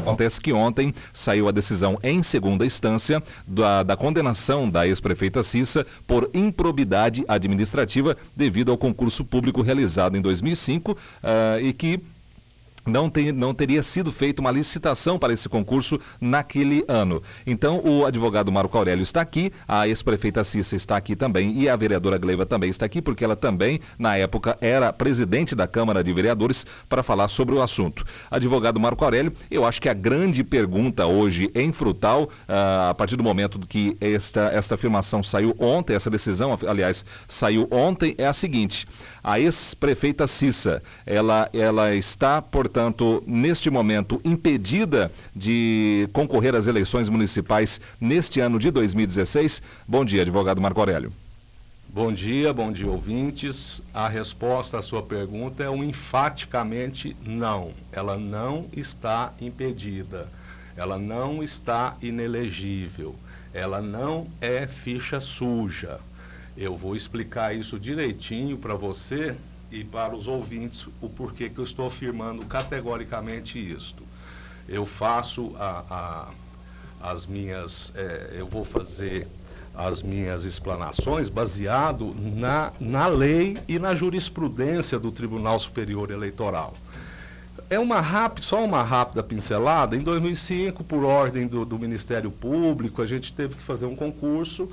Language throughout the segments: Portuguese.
Acontece que ontem saiu a decisão em segunda instância da condenação da ex-prefeita Cissa por improbidade administrativa devido ao concurso público realizado em 2005 e que não teria sido feita uma licitação para esse concurso naquele ano. Então, o advogado Marco Aurélio está aqui, a ex-prefeita Cissa está aqui também e a vereadora Gleyva também está aqui, porque ela também, na época, era presidente da Câmara de Vereadores para falar sobre o assunto. Advogado Marco Aurélio, eu acho que a grande pergunta hoje em Frutal, a partir do momento que esta afirmação saiu ontem, essa decisão, aliás, saiu ontem, é a seguinte: a ex-prefeita Cissa, ela está, portanto, neste momento, impedida de concorrer às eleições municipais neste ano de 2016. Bom dia, advogado Marco Aurélio. Bom dia, ouvintes. A resposta à sua pergunta é um enfaticamente não. Ela não está impedida, ela não está inelegível, ela não é ficha suja. Eu vou explicar isso direitinho para você e para os ouvintes o porquê que eu estou afirmando categoricamente isto. Eu faço eu vou fazer as minhas explanações baseado na lei e na jurisprudência do Tribunal Superior Eleitoral. Só uma rápida pincelada. Em 2005, por ordem do Ministério Público, a gente teve que fazer um concurso.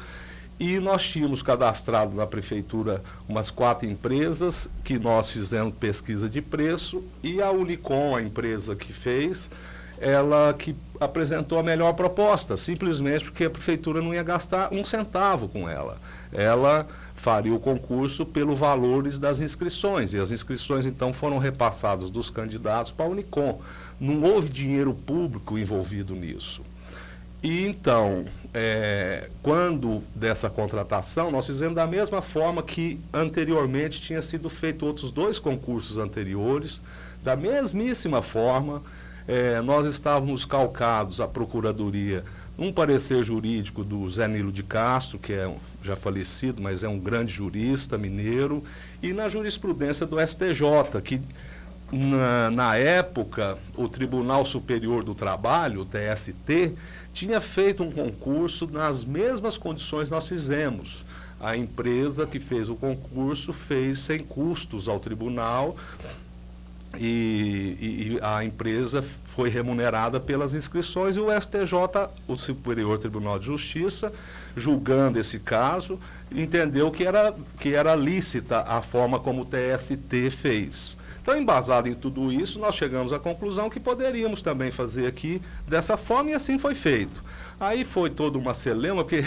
E nós tínhamos cadastrado na prefeitura umas 4 empresas que nós fizemos pesquisa de preço e a Unicom, a empresa que fez, ela que apresentou a melhor proposta, simplesmente porque a prefeitura não ia gastar um centavo com ela. Ela faria o concurso pelos valores das inscrições, e as inscrições então foram repassadas dos candidatos para a Unicom. Não houve dinheiro público envolvido nisso. E então, quando dessa contratação, nós fizemos da mesma forma que anteriormente tinha sido feito outros 2 concursos anteriores, da mesmíssima forma. Nós estávamos calcados à Procuradoria, um parecer jurídico do Zé Nilo de Castro, que é já falecido, mas é um grande jurista mineiro, e na jurisprudência do STJ, que na época o Tribunal Superior do Trabalho, o TST, tinha feito um concurso nas mesmas condições que nós fizemos. A empresa que fez o concurso fez sem custos ao tribunal e a empresa foi remunerada pelas inscrições, e o STJ, o Superior Tribunal de Justiça, julgando esse caso, entendeu que era lícita a forma como o TST fez. Então, embasado em tudo isso, nós chegamos à conclusão que poderíamos também fazer aqui dessa forma, e assim foi feito. Aí foi toda uma celeuma, porque,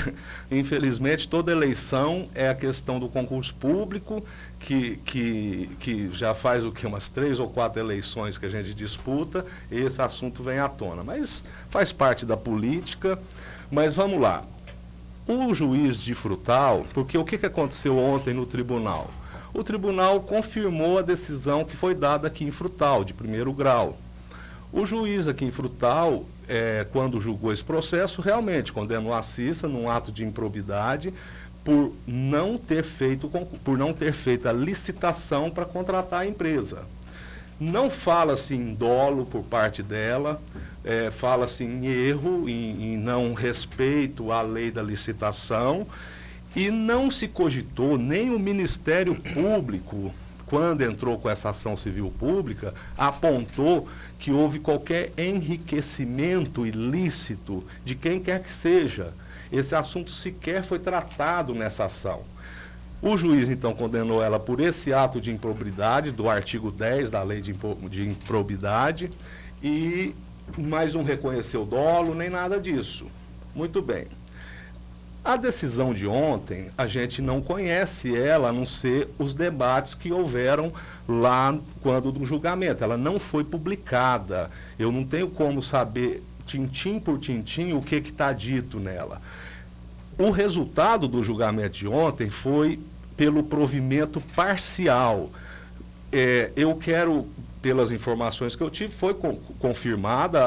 infelizmente, toda eleição é a questão do concurso público, que já faz umas 3 ou 4 eleições que a gente disputa, e esse assunto vem à tona. Mas faz parte da política. Mas vamos lá. O juiz de Frutal, porque o que aconteceu ontem no tribunal? O tribunal confirmou a decisão que foi dada aqui em Frutal, de 1º grau. O juiz aqui em Frutal, quando julgou esse processo, realmente condenou a Cissa num ato de improbidade por não ter feito a licitação para contratar a empresa. Não fala-se em dolo por parte dela, fala-se em erro, em não respeito à lei da licitação. E não se cogitou, nem o Ministério Público, quando entrou com essa ação civil pública, apontou que houve qualquer enriquecimento ilícito de quem quer que seja. Esse assunto sequer foi tratado nessa ação. O juiz, então, condenou ela por esse ato de improbidade, do artigo 10 da lei de improbidade, mas não reconheceu dolo, nem nada disso. Muito bem. A decisão de ontem, a gente não conhece ela, a não ser os debates que houveram lá quando do julgamento. Ela não foi publicada. Eu não tenho como saber, tintim por tintim, o que está dito nela. O resultado do julgamento de ontem foi pelo provimento parcial. Eu quero, pelas informações que eu tive, foi confirmada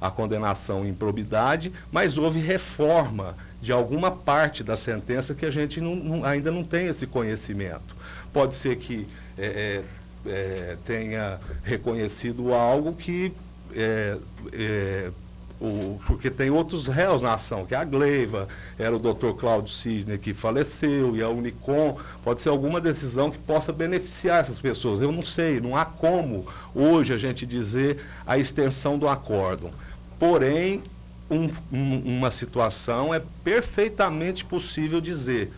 a condenação em improbidade, mas houve reforma de alguma parte da sentença que a gente ainda não tem esse conhecimento. Pode ser que tenha reconhecido algo que porque tem outros réus na ação, que é a Gleiva, era o Dr. Cláudio Sidney que faleceu, e a Unicom, pode ser alguma decisão que possa beneficiar essas pessoas. Eu não sei, não há como hoje a gente dizer a extensão do acórdão. Porém, uma situação é perfeitamente possível dizer: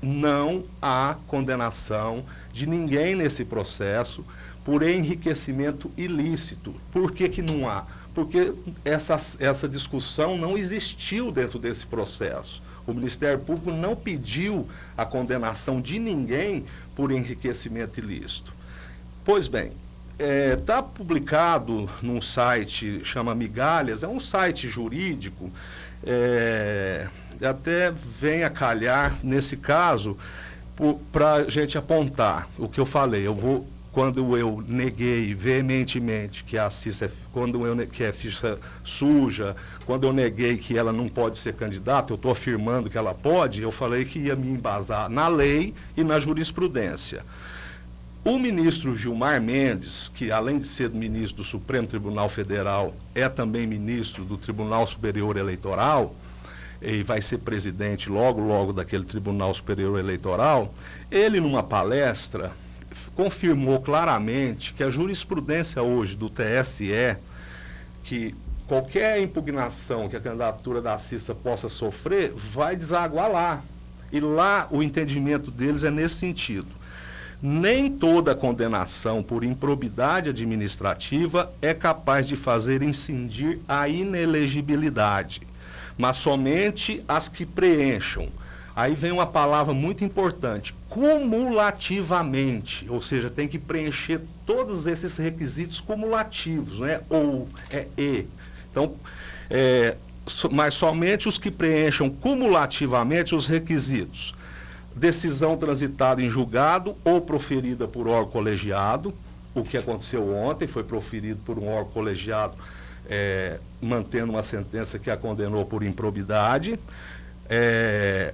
não há condenação de ninguém nesse processo por enriquecimento ilícito. Por que que não há? Porque essa discussão não existiu dentro desse processo. O Ministério Público não pediu a condenação de ninguém por enriquecimento ilícito. Pois bem, está publicado num site, chama Migalhas, é um site jurídico, até vem a calhar, nesse caso, para a gente apontar o que eu falei. Quando eu neguei veementemente que a Cissa, que é ficha suja, quando eu neguei que ela não pode ser candidata, eu estou afirmando que ela pode, eu falei que ia me embasar na lei e na jurisprudência. O ministro Gilmar Mendes, que além de ser ministro do Supremo Tribunal Federal, é também ministro do Tribunal Superior Eleitoral, e vai ser presidente logo daquele Tribunal Superior Eleitoral, ele numa palestra confirmou claramente que a jurisprudência hoje do TSE, que qualquer impugnação que a candidatura da Cissa possa sofrer, vai desaguar lá. E lá o entendimento deles é nesse sentido. Nem toda condenação por improbidade administrativa é capaz de fazer incidir a inelegibilidade, mas somente as que preencham. Aí vem uma palavra muito importante: cumulativamente, ou seja, tem que preencher todos esses requisitos cumulativos, né? Ou é e. Então, mas somente os que preencham cumulativamente os requisitos: decisão transitada em julgado ou proferida por órgão colegiado. O que aconteceu ontem foi proferido por um órgão colegiado, mantendo uma sentença que a condenou por improbidade.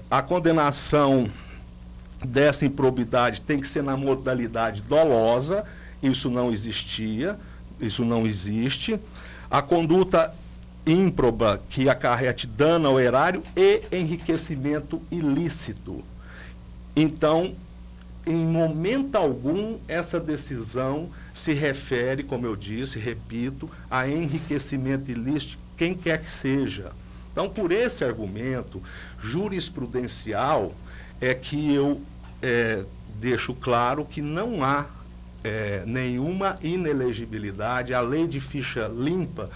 A condenação dessa improbidade tem que ser na modalidade dolosa, isso não existia, isso não existe. A conduta ímproba que acarrete dano ao erário e enriquecimento ilícito. Então, em momento algum, essa decisão se refere, como eu disse, repito, a enriquecimento ilícito, quem quer que seja. Então, por esse argumento jurisprudencial, é que eu deixo claro que não há nenhuma inelegibilidade. A lei de ficha limpa,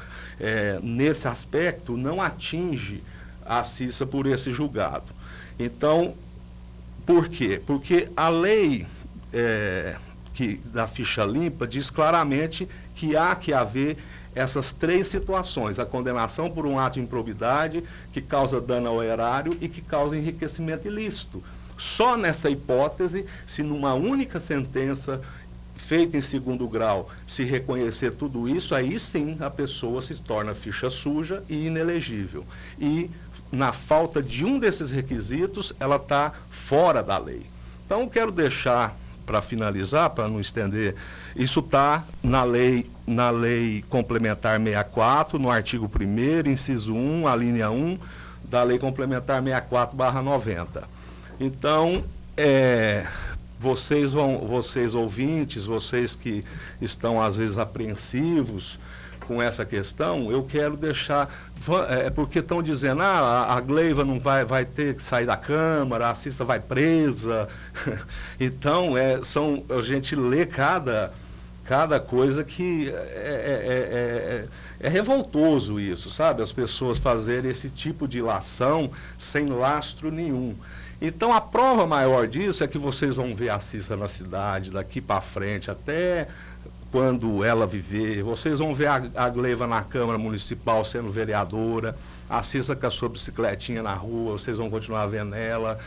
nesse aspecto, não atinge a Cissa por esse julgado. Então, por quê? Porque a lei da ficha limpa diz claramente que há que haver essas três situações: a condenação por um ato de improbidade, que causa dano ao erário e que causa enriquecimento ilícito. Só nessa hipótese, se numa única sentença feita em segundo grau se reconhecer tudo isso, aí sim a pessoa se torna ficha suja e inelegível. E na falta de um desses requisitos, ela está fora da lei. Então, eu quero deixar, para finalizar, para não estender, isso está na lei complementar 64, no artigo 1º, inciso 1, a linha 1, da lei complementar 64/90. Então, vocês ouvintes, vocês que estão às vezes apreensivos com essa questão, eu quero deixar, porque estão dizendo, a Gleiva não vai ter que sair da Câmara, a Cissa vai presa. Então, a gente lê cada coisa que é revoltoso isso, sabe? As pessoas fazerem esse tipo de ilação sem lastro nenhum. Então, a prova maior disso é que vocês vão ver a Cissa na cidade daqui para frente, até quando ela viver. Vocês vão ver a Gleiva na Câmara Municipal sendo vereadora, a Cissa com a sua bicicletinha na rua, vocês vão continuar vendo ela.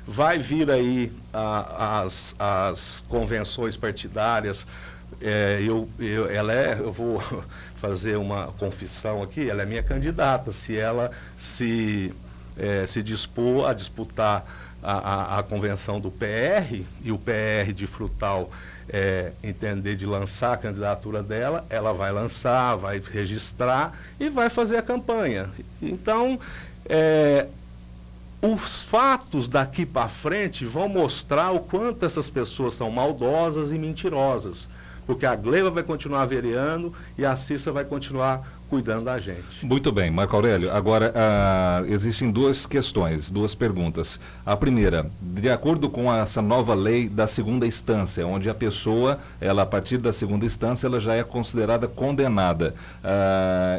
Vai vir aí as convenções partidárias. Eu vou fazer uma confissão aqui: ela é minha candidata. Se ela se dispor a disputar a convenção do PR, e o PR de Frutal entender de lançar a candidatura dela, ela vai lançar, vai registrar e vai fazer a campanha. Então, os fatos daqui para frente vão mostrar o quanto essas pessoas são maldosas e mentirosas. Porque a Gleba vai continuar vereando e a Cissa vai continuar cuidando da gente. Muito bem, Marco Aurélio. Agora, existem duas questões, duas perguntas. A primeira, de acordo com essa nova lei da segunda instância, onde a pessoa, ela a partir da segunda instância, ela já é considerada condenada.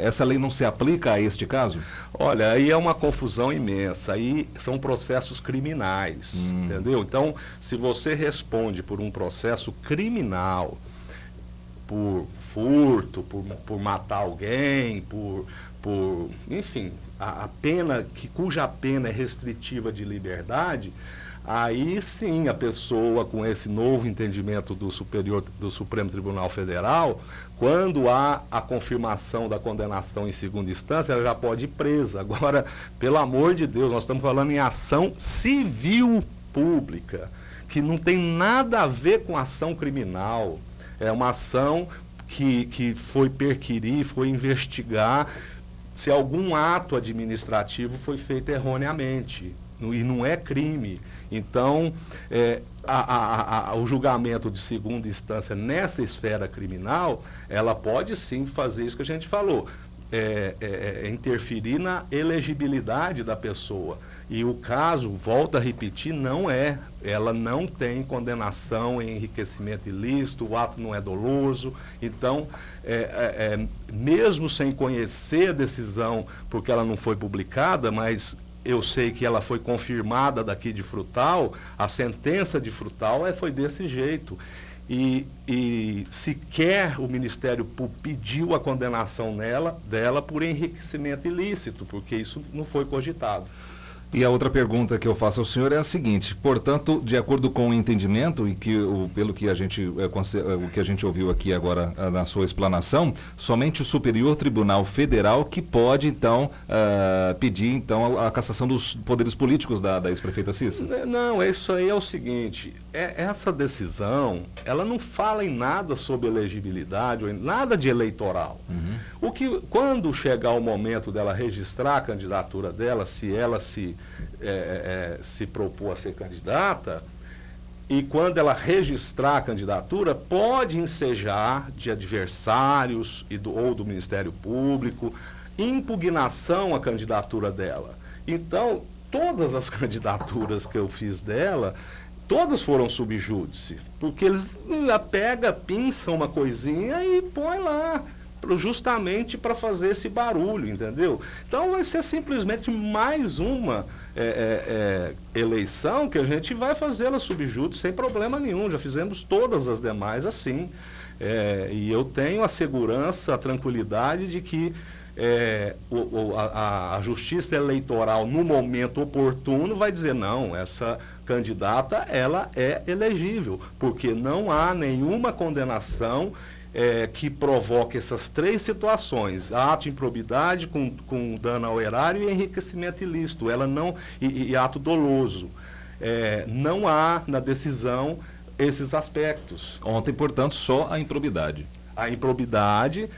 Essa lei não se aplica a este caso? Olha, aí é uma confusão imensa. Aí são processos criminais, entendeu? Então, se você responde por um processo criminal, por furto, por matar alguém, enfim, a pena, cuja pena é restritiva de liberdade, aí sim a pessoa, com esse novo entendimento do Supremo Tribunal Federal, quando há a confirmação da condenação em segunda instância, ela já pode ir presa. Agora, pelo amor de Deus, nós estamos falando em ação civil pública, que não tem nada a ver com ação criminal. É uma ação que foi perquirir, foi investigar se algum ato administrativo foi feito erroneamente. E não é crime. Então, o julgamento de segunda instância nessa esfera criminal, ela pode sim fazer isso que a gente falou. Interferir na elegibilidade da pessoa. E o caso, volto a repetir, ela não tem condenação em enriquecimento ilícito, o ato não é doloso. Então, mesmo sem conhecer a decisão, porque ela não foi publicada, mas eu sei que ela foi confirmada daqui de Frutal, a sentença de Frutal foi desse jeito. E sequer o Ministério Público pediu a condenação dela por enriquecimento ilícito, porque isso não foi cogitado. E a outra pergunta que eu faço ao senhor é a seguinte: portanto, de acordo com o entendimento e pelo que a gente ouviu aqui agora na sua explanação, somente o Superior Tribunal Federal que pode então pedir então a cassação dos poderes políticos da ex-prefeita Cissa? Não, isso aí é o seguinte: essa decisão, ela não fala em nada sobre elegibilidade ou em nada de eleitoral. Quando chegar o momento dela registrar a candidatura dela, se ela se propor a ser candidata, e quando ela registrar a candidatura, pode ensejar de adversários ou do Ministério Público impugnação à candidatura dela. Então, todas as candidaturas que eu fiz dela, todas foram sub júdice, porque eles pinçam uma coisinha e põe lá, justamente para fazer esse barulho, entendeu? Então vai ser simplesmente mais uma eleição que a gente vai fazê-la sub júdice sem problema nenhum. Já fizemos todas as demais assim. E eu tenho a segurança, a tranquilidade de que a Justiça Eleitoral, no momento oportuno, vai dizer: não, essa candidata ela é elegível, porque não há nenhuma condenação que provoque essas três situações: ato de improbidade com dano ao erário e enriquecimento ilícito, e ato doloso. Não há na decisão esses aspectos. Ontem, portanto, só a improbidade. A improbidade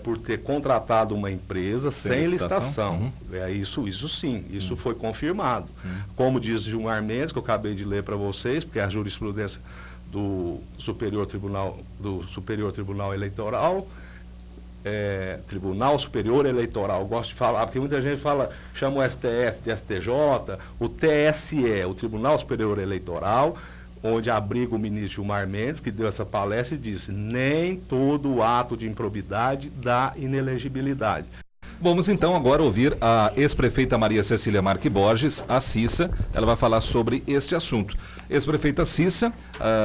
por ter contratado uma empresa sem licitação. Isso sim, isso foi confirmado. Como diz Gilmar Mendes, que eu acabei de ler para vocês, porque a jurisprudência do Superior Tribunal Eleitoral, Tribunal Superior Eleitoral, gosto de falar, porque muita gente chama o STF de STJ, o TSE, o Tribunal Superior Eleitoral, onde abriga o ministro Gilmar Mendes, que deu essa palestra e disse: nem todo ato de improbidade dá inelegibilidade. Vamos então agora ouvir a ex-prefeita Maria Cecília Marque Borges, a Cissa. Ela vai falar sobre este assunto. Ex-prefeita Cissa,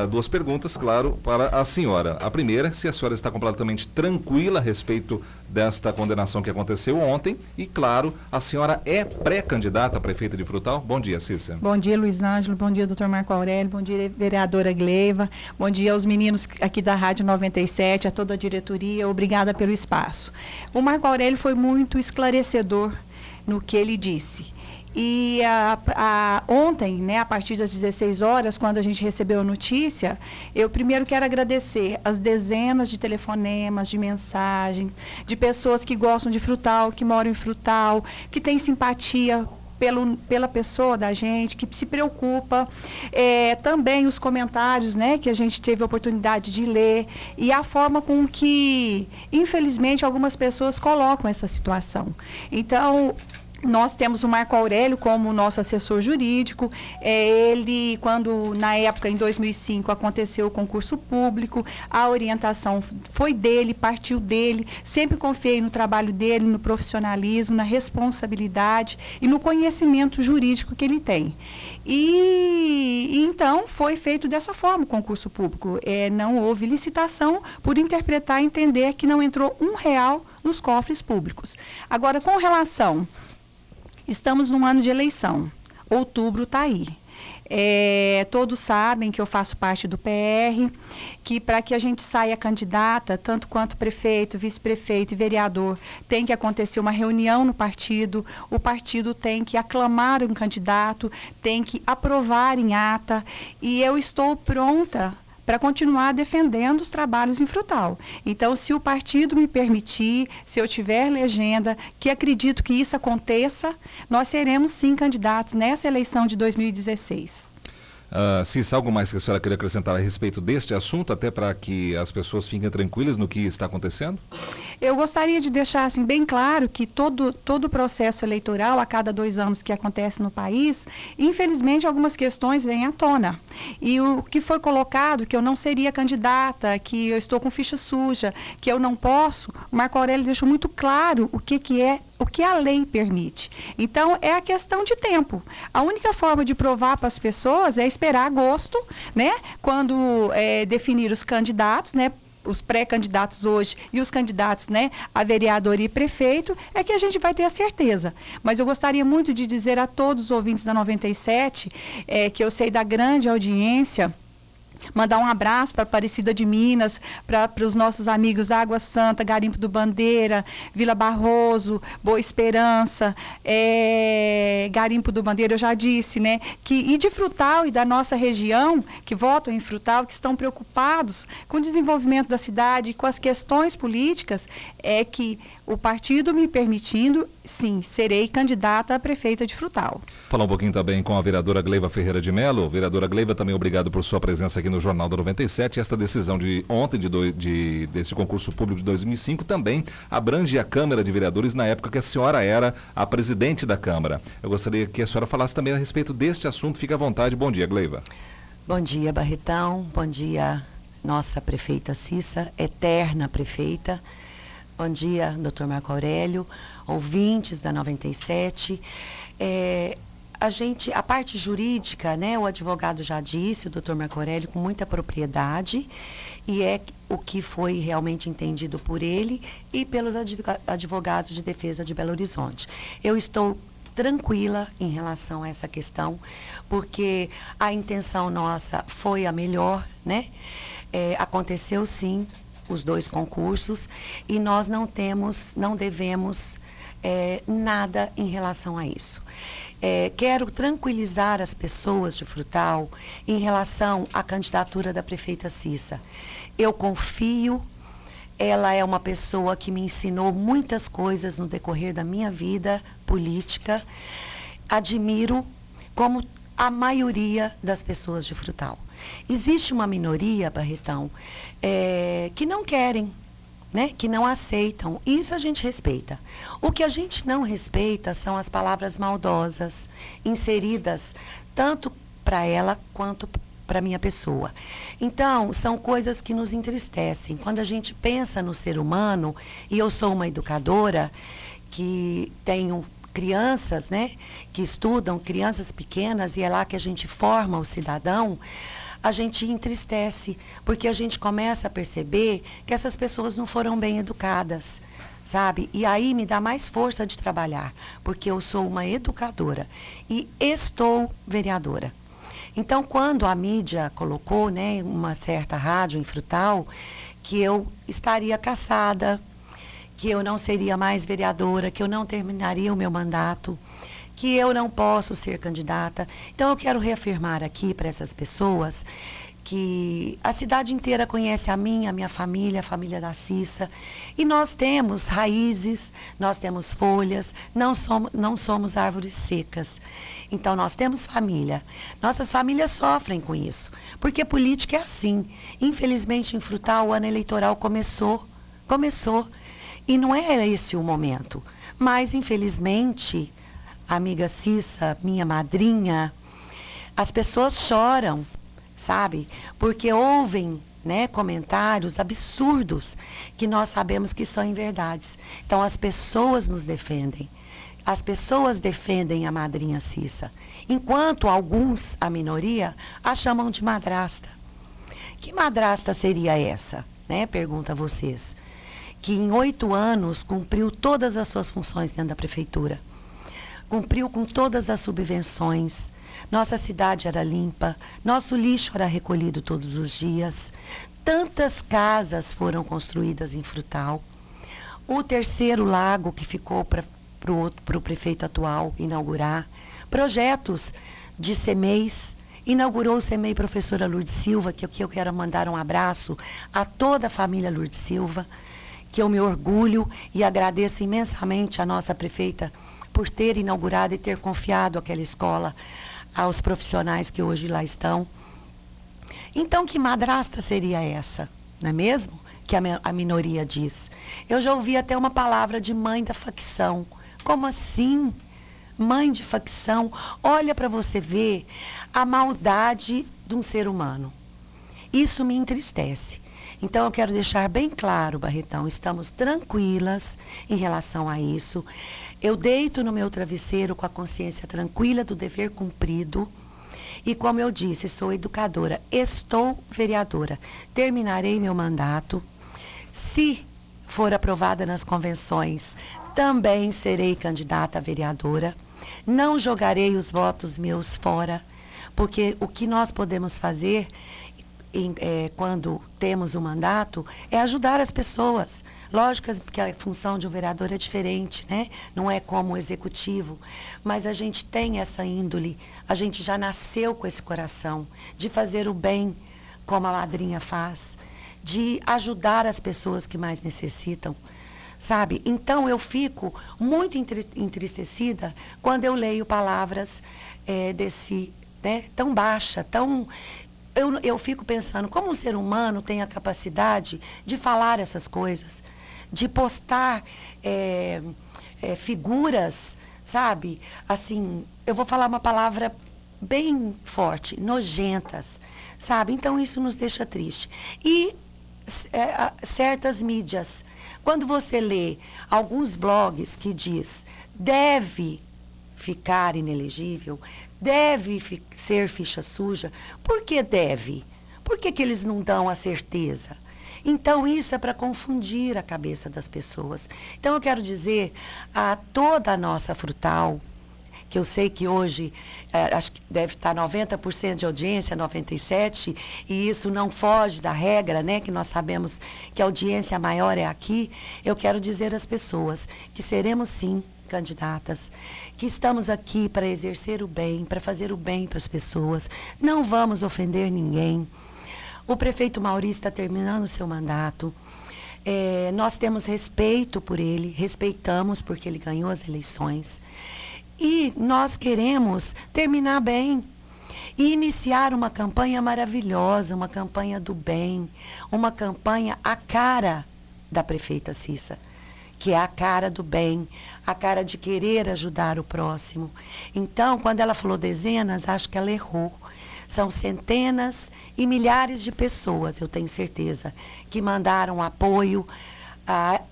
duas perguntas, claro, para a senhora. A primeira, se a senhora está completamente tranquila a respeito desta condenação que aconteceu ontem. E, claro, a senhora é pré-candidata a prefeita de Frutal. Bom dia, Cissa. Bom dia, Luiz Ângelo. Bom dia, doutor Marco Aurélio. Bom dia, vereadora Gleva. Bom dia aos meninos aqui da Rádio 97, a toda a diretoria. Obrigada pelo espaço. O Marco Aurélio foi muito esclarecedor no que ele disse. E ontem, né, a partir das 16 horas, quando a gente recebeu a notícia, eu primeiro quero agradecer as dezenas de telefonemas, de mensagens, de pessoas que gostam de Frutal, que moram em Frutal, que têm simpatia pela pessoa da gente, que se preocupa, também os comentários, né, que a gente teve a oportunidade de ler, e a forma com que, infelizmente, algumas pessoas colocam essa situação. Então, nós temos o Marco Aurélio como nosso assessor jurídico. Ele, quando na época, em 2005, aconteceu o concurso público, a orientação foi dele, partiu dele. Sempre confiei no trabalho dele, no profissionalismo, na responsabilidade e no conhecimento jurídico que ele tem. E então foi feito dessa forma o concurso público. Não houve licitação por interpretar e entender que não entrou R$1 nos cofres públicos. Agora, com relação... Estamos num ano de eleição, outubro está aí. Todos sabem que eu faço parte do PR, que para que a gente saia candidata, tanto quanto prefeito, vice-prefeito e vereador, tem que acontecer uma reunião no partido, o partido tem que aclamar um candidato, tem que aprovar em ata, e eu estou pronta para continuar defendendo os trabalhos em Frutal. Então, se o partido me permitir, se eu tiver legenda, que acredito que isso aconteça, nós seremos sim candidatos nessa eleição de 2016. Cissa, algo mais que a senhora queria acrescentar a respeito deste assunto, até para que as pessoas fiquem tranquilas no que está acontecendo? Eu gostaria de deixar assim, bem claro que todo o processo eleitoral, a cada 2 anos que acontece no país, infelizmente algumas questões vêm à tona. E o que foi colocado, que eu não seria candidata, que eu estou com ficha suja, que eu não posso, o Marco Aurélio deixou muito claro o que a lei permite. Então, é a questão de tempo. A única forma de provar para as pessoas é esperar agosto, né, quando definir os candidatos, né, os pré-candidatos hoje e os candidatos, né, a vereador e prefeito, é que a gente vai ter a certeza. Mas eu gostaria muito de dizer a todos os ouvintes da 97, que eu sei da grande audiência, mandar um abraço para Aparecida de Minas, para os nossos amigos da Água Santa, Garimpo do Bandeira, Vila Barroso, Boa Esperança, Garimpo do Bandeira, eu já disse, né? E de Frutal e da nossa região, que votam em Frutal, que estão preocupados com o desenvolvimento da cidade, com as questões políticas, que o partido me permitindo, sim, serei candidata a prefeita de Frutal. Falar um pouquinho também com a vereadora Gleyva Ferreira de Mello. Vereadora Gleyva, também obrigado por sua presença aqui no Jornal da 97. Esta decisão de ontem, desse concurso público de 2005, também abrange a Câmara de Vereadores na época que a senhora era a presidente da Câmara. Eu gostaria que a senhora falasse também a respeito deste assunto. Fique à vontade. Bom dia, Gleyva. Bom dia, Barretão. Bom dia, nossa prefeita Cissa, eterna prefeita. Bom dia, doutor Marco Aurélio, ouvintes da 97. A parte jurídica, né, o advogado já disse, o doutor Marco Aurélio, com muita propriedade, e é o que foi realmente entendido por ele e pelos advogados de defesa de Belo Horizonte. Eu estou tranquila em relação a essa questão, porque a intenção nossa foi a melhor, né? Aconteceu sim os 2 concursos e nós não devemos nada em relação a isso. Quero tranquilizar as pessoas de Frutal em relação à candidatura da prefeita Cissa. Eu confio, ela é uma pessoa que me ensinou muitas coisas no decorrer da minha vida política. Admiro como a maioria das pessoas de Frutal. Existe uma minoria, Barretão, que não querem, né, que não aceitam. Isso a gente respeita. O que a gente não respeita são as palavras maldosas inseridas tanto para ela quanto para a minha pessoa. Então, são coisas que nos entristecem. Quando a gente pensa no ser humano, e eu sou uma educadora que tenho crianças, né, que estudam, crianças pequenas, e é lá que a gente forma o cidadão, a gente entristece, porque a gente começa a perceber que essas pessoas não foram bem educadas, sabe? E aí me dá mais força de trabalhar, porque eu sou uma educadora e estou vereadora. Então, quando a mídia colocou, né, uma certa rádio em Frutal, que eu estaria cassada, que eu não seria mais vereadora, que eu não terminaria o meu mandato, que eu não posso ser candidata. Então, eu quero reafirmar aqui para essas pessoas que a cidade inteira conhece a minha família, a família da Cissa, e nós temos raízes, nós temos folhas, não somos árvores secas. Então, nós temos família. Nossas famílias sofrem com isso, porque política é assim. Infelizmente, em Frutal, o ano eleitoral começou, e não é esse o momento. Mas, infelizmente, a amiga Cissa, minha madrinha, as pessoas choram, sabe? Porque ouvem, né, comentários absurdos que nós sabemos que são inverdades. Então, as pessoas nos defendem. As pessoas defendem a madrinha Cissa. Enquanto alguns, a minoria, a chamam de madrasta. Que madrasta seria essa? Né? Pergunto a vocês. Que em 8 anos cumpriu todas as suas funções dentro da prefeitura. Cumpriu com todas as subvenções. Nossa cidade era limpa, nosso lixo era recolhido todos os dias. Tantas casas foram construídas em Frutal. O terceiro lago que ficou para o prefeito atual inaugurar. Projetos de CEMEIs. Inaugurou o CEMEI professora Lourdes Silva, que eu quero mandar um abraço a toda a família Lourdes Silva, que eu me orgulho e agradeço imensamente a nossa prefeita por ter inaugurado e ter confiado aquela escola aos profissionais que hoje lá estão. Então, que madrasta seria essa, não é mesmo? Que a minoria diz. Eu já ouvi até uma palavra de mãe da facção. Como assim? Mãe de facção? Olha para você ver a maldade de um ser humano. Isso me entristece. Então, eu quero deixar bem claro, Barretão, estamos tranquilas em relação a isso. Eu deito no meu travesseiro com a consciência tranquila do dever cumprido. E, como eu disse, sou educadora, estou vereadora. Terminarei meu mandato. Se for aprovada nas convenções, também serei candidata a vereadora. Não jogarei os votos meus fora, porque o que nós podemos fazer quando temos um mandato é ajudar as pessoas. Lógico que a função de um vereador é diferente, né? Não é como o executivo, mas a gente tem essa índole, a gente já nasceu com esse coração de fazer o bem, como a madrinha faz, de ajudar as pessoas que mais necessitam, sabe? Então, eu fico muito entristecida quando eu leio palavras tão baixa, tão... Eu fico pensando, como um ser humano tem a capacidade de falar essas coisas, de postar figuras, sabe? Assim, eu vou falar uma palavra bem forte, nojentas, sabe? Então, isso nos deixa triste. E certas mídias, quando você lê alguns blogs que diz deve ficar inelegível, deve ser ficha suja. Por que deve? Por que eles não dão a certeza? Então, isso é para confundir a cabeça das pessoas. Então, eu quero dizer a toda a nossa Frutal, que eu sei que hoje, acho que deve estar 90% de audiência, 97%, e isso não foge da regra, né? Que nós sabemos que a audiência maior é aqui. Eu quero dizer às pessoas que seremos, sim, candidatas, que estamos aqui para exercer o bem, para fazer o bem para as pessoas. Não vamos ofender ninguém. O prefeito Maurício está terminando o seu mandato. Nós temos respeito por ele, respeitamos porque ele ganhou as eleições. E nós queremos terminar bem e iniciar uma campanha maravilhosa, uma campanha do bem, uma campanha à cara da prefeita Cissa, que é a cara do bem, a cara de querer ajudar o próximo. Então, quando ela falou dezenas, acho que ela errou. São centenas e milhares de pessoas, eu tenho certeza, que mandaram apoio,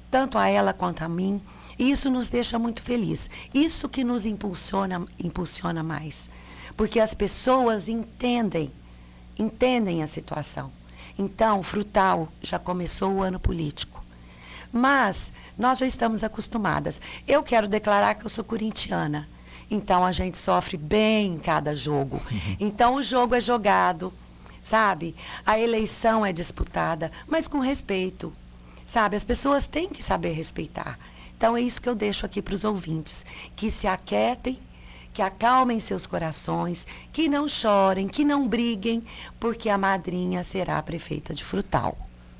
tanto a ela quanto a mim. E isso nos deixa muito felizes. Isso que nos impulsiona mais. Porque as pessoas entendem a situação. Então, Frutal já começou o ano político. Mas nós já estamos acostumadas. Eu quero declarar que eu sou corintiana. Então, a gente sofre bem em cada jogo. Então, o jogo é jogado, sabe? A eleição é disputada, mas com respeito, sabe? As pessoas têm que saber respeitar. Então, é isso que eu deixo aqui para os ouvintes, que se aquietem, que acalmem seus corações, que não chorem, que não briguem, porque a madrinha será a prefeita de Frutal.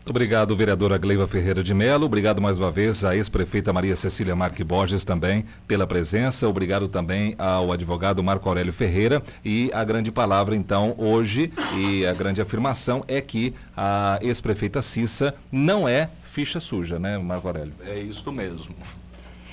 Obrigado, vereadora Gleiva Ferreira de Mello. Obrigado mais uma vez à ex-prefeita Maria Cecília Marque Borges também pela presença. Obrigado também ao advogado Marco Aurélio Ferreira. E a grande palavra, então, hoje, e a grande afirmação é que a ex-prefeita Cissa não é ficha suja, né, Marco Aurélio? É isso mesmo.